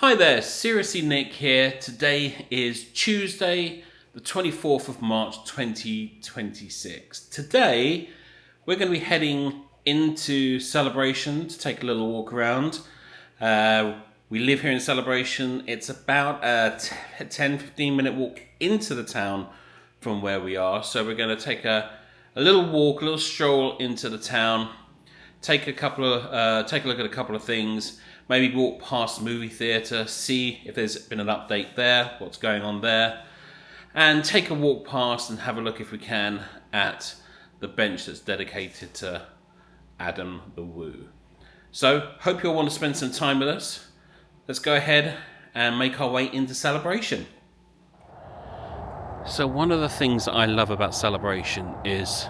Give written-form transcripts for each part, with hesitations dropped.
Hi there, Seriously Nick here. Today is Tuesday, the 24th of March 2026. Today, we're going to be heading into Celebration to take a little walk around. We live here in Celebration. It's about a 10-15 minute walk into the town from where we are. So we're going to take a little walk, a little stroll into the town, take a look at a couple of things. Maybe walk past the movie theatre, see if there's been an update there, what's going on there, and take a walk past and have a look, if we can, at the bench that's dedicated to Adam the Woo. So, hope you'll want to spend some time with us. Let's go ahead and make our way into Celebration. So one of the things that I love about Celebration is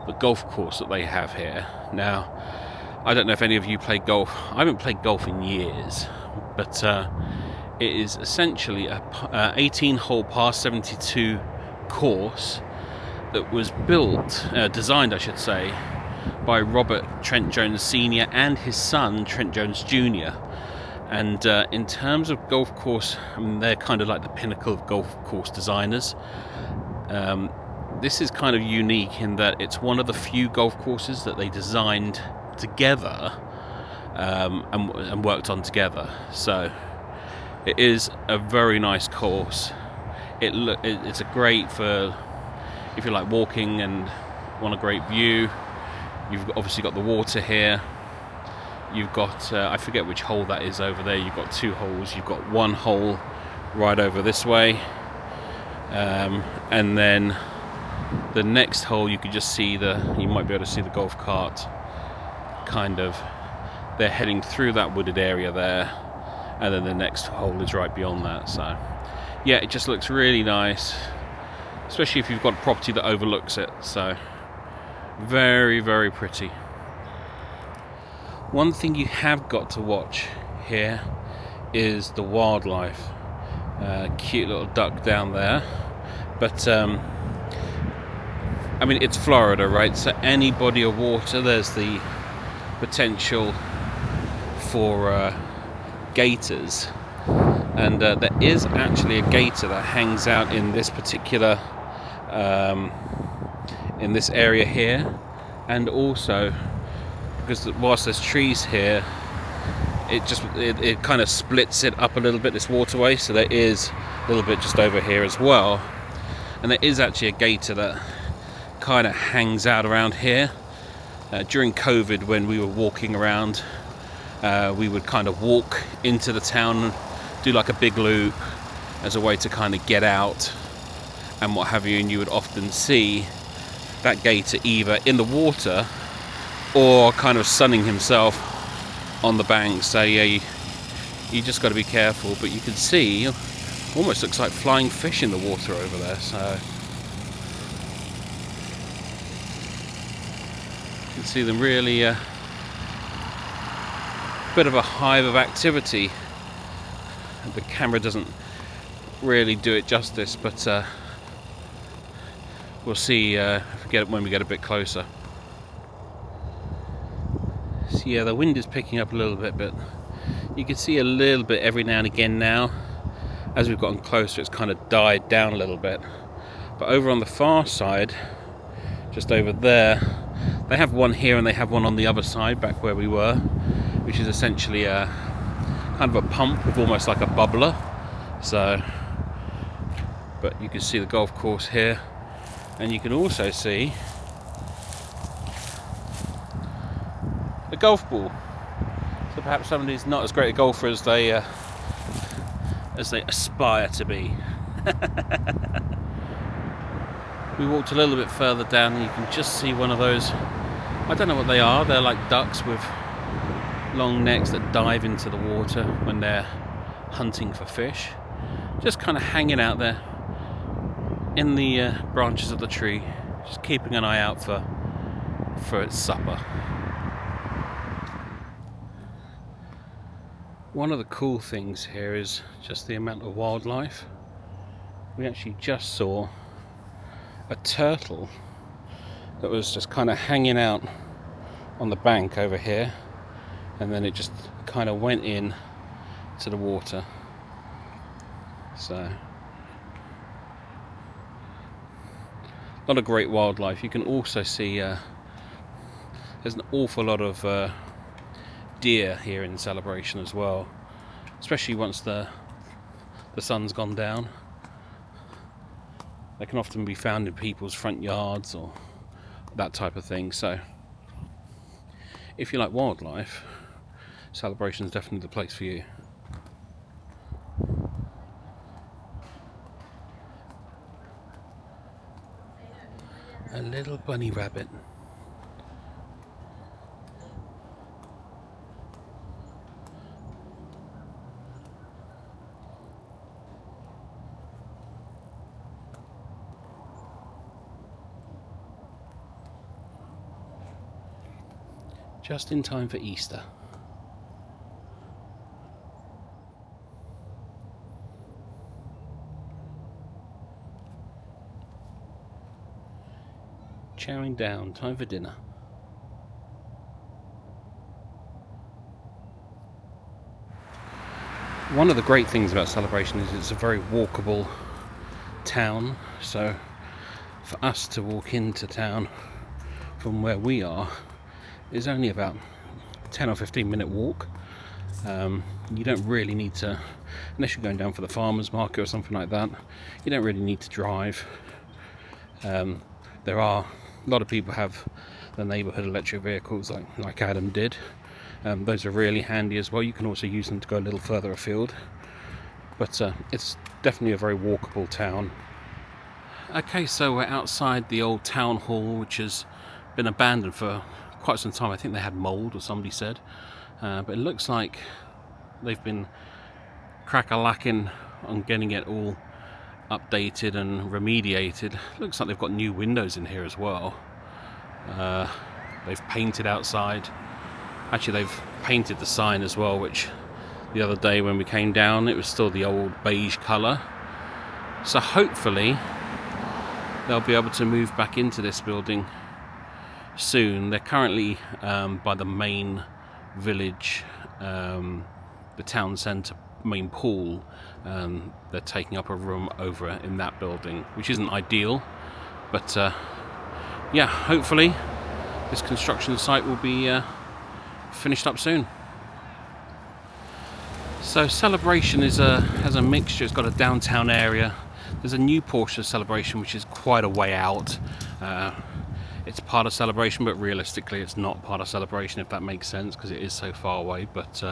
the golf course that they have here. Now, I don't know if any of you play golf. I haven't played golf in years, but it is essentially a 18-hole par 72 course that was designed, I should say, by Robert Trent Jones Sr. and his son Trent Jones Jr. And in terms of golf course, I mean, they're kind of like the pinnacle of golf course designers. This is kind of unique in that it's one of the few golf courses that they designed together and worked on together. So it is a very nice course. It's a great for if you like walking and want a great view. You've obviously got the water here. You've got I forget which hole that is over there. You've got two holes. You've got one hole right over this way, and then the next hole you could just see you might be able to see the golf cart. Kind of, they're heading through that wooded area there, and then the next hole is right beyond that. So yeah, it just looks really nice, especially if you've got a property that overlooks it. So very, very pretty. One thing you have got to watch here is the wildlife. Cute little duck down there, but I mean, it's Florida, right? So any body of water, there's the potential for gators, and there is actually a gator that hangs out in this particular in this area here, and also because whilst there's trees here, it kind of splits it up a little bit, this waterway, so there is a little bit just over here as well, and there is actually a gator that kind of hangs out around here. During COVID, when we were walking around, we would kind of walk into the town and do like a big loop as a way to kind of get out and what have you, and you would often see that gator either in the water or kind of sunning himself on the bank. So yeah, you just got to be careful, but you can see almost looks like flying fish in the water over there. So you can see them really bit of a hive of activity. The camera doesn't really do it justice, but we'll see when we get a bit closer. So yeah, the wind is picking up a little bit, but you can see a little bit every now and again now. As we've gotten closer, it's kind of died down a little bit. But over on the far side, just over there, they have one here and they have one on the other side, back where we were, which is essentially a kind of a pump with almost like a bubbler. So, but you can see the golf course here, and you can also see the golf ball. So perhaps somebody's not as great a golfer as they aspire to be. We walked a little bit further down and you can just see one of those, I don't know what they are, they're like ducks with long necks that dive into the water when they're hunting for fish. Just kind of hanging out there in the branches of the tree, just keeping an eye out for its supper. One of the cool things here is just the amount of wildlife. We actually just saw a turtle that was just kind of hanging out on the bank over here, and then it just kind of went in to the water. So a lot of great wildlife. You can also see there's an awful lot of deer here in Celebration as well, especially once the sun's gone down. They can often be found in people's front yards or that type of thing. So if you like wildlife, Celebration is definitely the place for you. A little bunny rabbit. Just in time for Easter. Chowing down, time for dinner. One of the great things about Celebration is it's a very walkable town, so for us to walk into town from where we are is only about 10 or 15 minute walk. You don't really need to, unless you're going down for the farmers market or something like that, you don't really need to drive. There are a lot of people have the neighbourhood electric vehicles like Adam did. Those are really handy as well. You can also use them to go a little further afield, but it's definitely a very walkable town. Okay, so we're outside the old town hall, which has been abandoned for quite some time. I think they had mould, or somebody said, but it looks like they've been crack-a-lacking on getting it all updated and remediated. Looks like they've got new windows in here as well. They've painted outside. Actually, they've painted the sign as well, which the other day when we came down, it was still the old beige colour. So hopefully they'll be able to move back into this building soon. They're currently by the main village, the town centre main pool. They're taking up a room over in that building, which isn't ideal, but yeah, hopefully this construction site will be finished up soon. So Celebration has a mixture. It's got a downtown area. There's a new portion of Celebration which is quite a way out. It's part of Celebration, but realistically it's not part of Celebration, if that makes sense, because it is so far away. But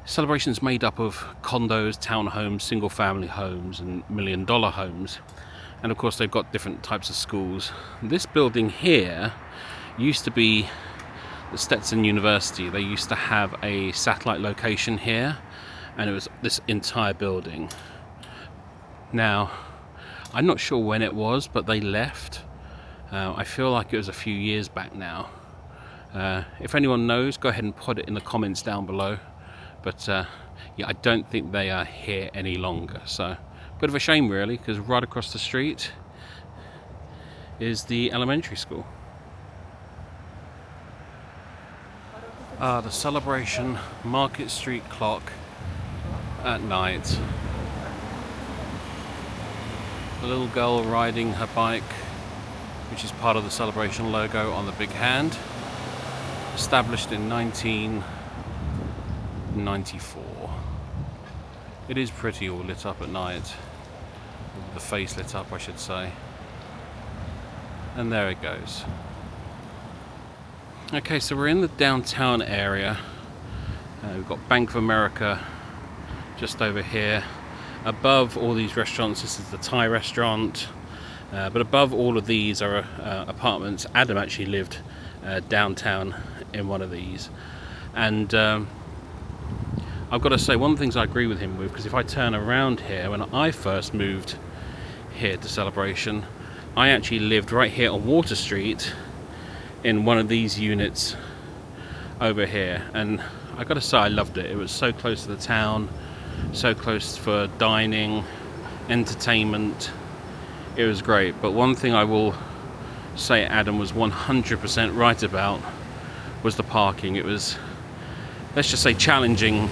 Celebration is made up of condos, townhomes, single family homes and $1 million homes, and of course they've got different types of schools. This building here used to be the Stetson University. They used to have a satellite location here, and it was this entire building. Now I'm not sure when it was, but they left. I feel like it was a few years back now. If anyone knows, go ahead and put it in the comments down below. But yeah, I don't think they are here any longer. So, bit of a shame really, because right across the street is the elementary school. The Celebration Market Street clock at night. The little girl riding her bike, which is part of the Celebration logo on the big hand. Established in 1994. It is pretty all lit up at night. The face lit up, I should say. And there it goes. Okay, so we're in the downtown area. We've got Bank of America just over here. Above all these restaurants, this is the Thai restaurant. But above all of these are apartments. Adam actually lived downtown in one of these. And I've got to say, one of the things I agree with him with, because if I turn around here, when I first moved here to Celebration, I actually lived right here on Water Street in one of these units over here, and I got to say I loved it. It was so close to the town, so close for dining, entertainment. It was great. But one thing I will say Adam was 100% right about was the parking. It was, let's just say, challenging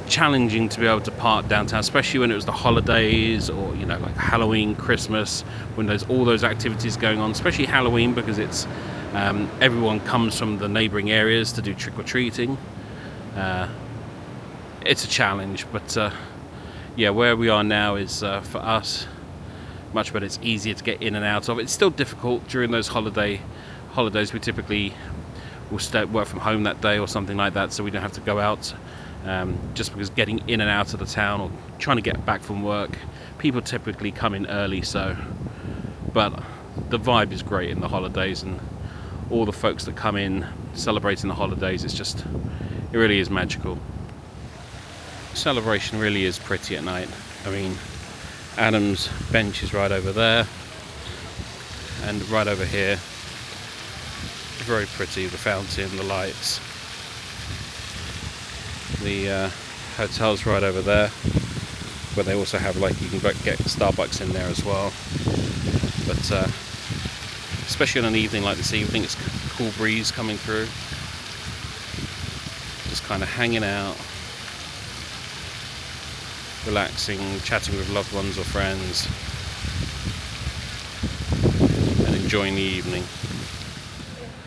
challenging to be able to park downtown, especially when it was the holidays, or like Halloween, Christmas, when there's all those activities going on, especially Halloween, because it's everyone comes from the neighboring areas to do trick-or-treating. It's a challenge, but yeah, where we are now is for us much better. It's easier to get in and out of. It's still difficult during those holidays. We typically will work from home that day or something like that, so we don't have to go out, just because getting in and out of the town or trying to get back from work, people typically come in early, but the vibe is great in the holidays, and all the folks that come in celebrating the holidays, it really is magical. Celebration really is pretty at night. I mean, Adam's bench is right over there, and right over here, very pretty, the fountain, the lights. The hotel's right over there, where they also have, you can get Starbucks in there as well. But especially on an evening like this evening, it's a cool breeze coming through. Just kind of hanging out, relaxing, chatting with loved ones or friends, and enjoying the evening.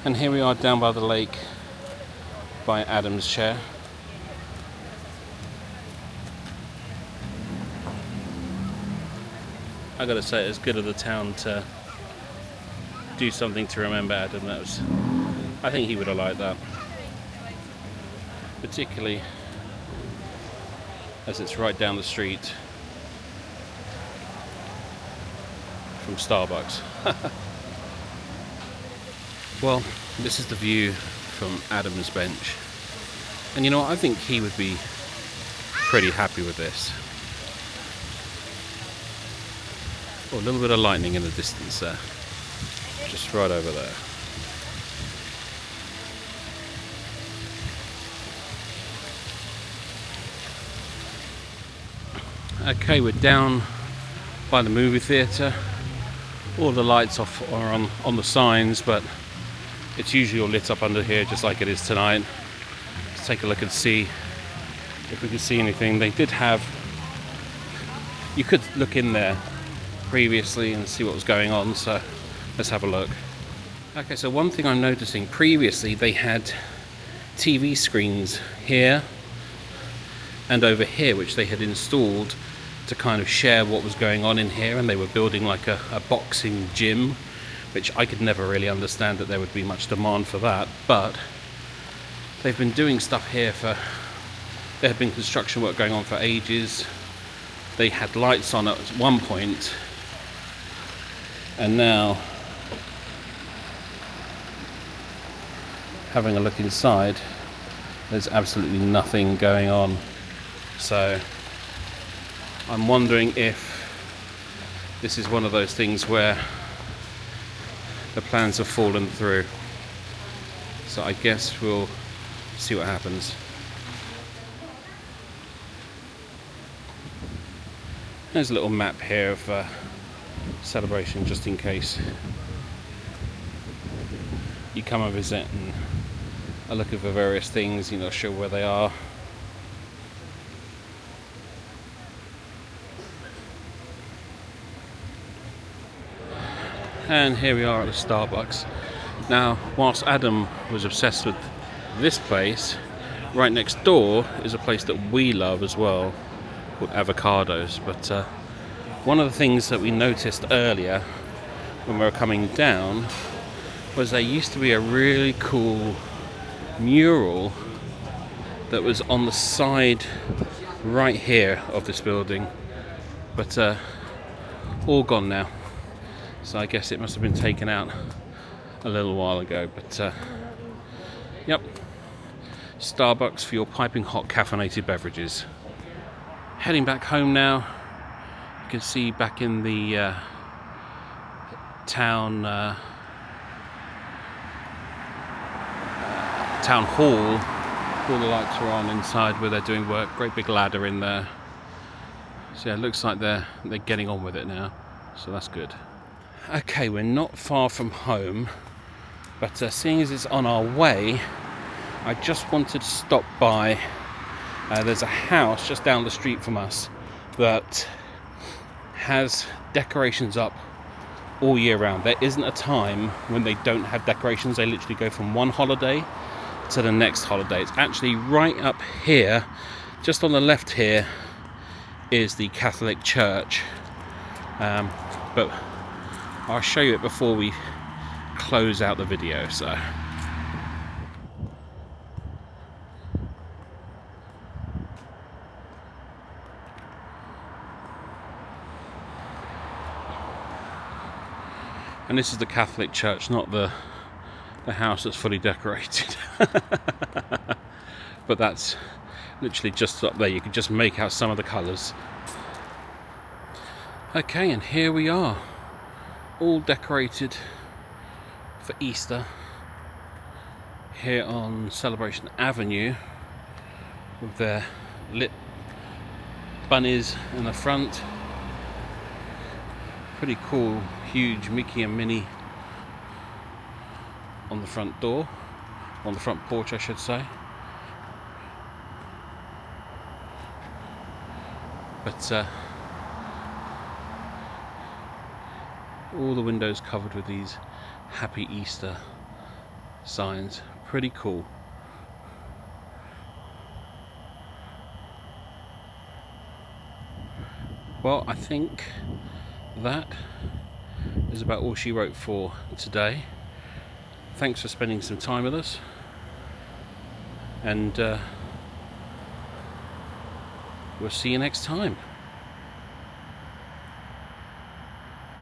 And here we are down by the lake, by Adam's chair. I gotta say, it's good of the town to do something to remember Adam. I think he would have liked that, particularly as it's right down the street from Starbucks. Well, this is the view from Adam's bench, and you know what, I think he would be pretty happy with this. Oh, a little bit of lightning in the distance there, just right over there. Okay, we're down by the movie theatre. All the lights are on the signs, but it's usually all lit up under here, just like it is tonight. Let's take a look and see if we can see anything. They did have... You could look in there previously and see what was going on, so let's have a look. Okay, so one thing I'm noticing, previously they had TV screens here and over here, which they had installed to kind of share what was going on in here, and they were building like a boxing gym, which I could never really understand that there would be much demand for that, but they've been doing stuff here there had been construction work going on for ages. They had lights on at one point, and now, having a look inside, there's absolutely nothing going on. So I'm wondering if this is one of those things where the plans have fallen through. So I guess we'll see what happens. There's a little map here of celebration, just in case you come and visit and are looking for various things, you're not sure where they are. And here we are at the Starbucks. Now, whilst Adam was obsessed with this place, right next door is a place that we love as well, called Avocados. But one of the things that we noticed earlier when we were coming down was there used to be a really cool mural that was on the side right here of this building, but all gone now. So I guess it must have been taken out a little while ago. But yep, Starbucks for your piping hot caffeinated beverages. Heading back home now. You can see back in the town hall, all the lights are on inside where they're doing work. Great big ladder in there. So yeah, it looks like they're getting on with it now, so that's good. Okay, we're not far from home, but seeing as it's on our way, I just wanted to stop by There's a house just down the street from us that has decorations up all year round. There isn't a time when they don't have decorations. They literally go from one holiday to the next holiday. It's actually right up here, just on the left here is the Catholic church, but I'll show you it before we close out the video. So and this is the Catholic church, not the house that's fully decorated. But that's literally just up there. You can just make out some of the colours. Okay, and here we are, all decorated for Easter here on Celebration Avenue, with their lit bunnies in the front. Pretty cool, huge Mickey and Minnie on the front door, on the front porch I should say. But all the windows covered with these Happy Easter signs. Pretty cool. Well, I think that is about all she wrote for today. Thanks for spending some time with us, and we'll see you next time.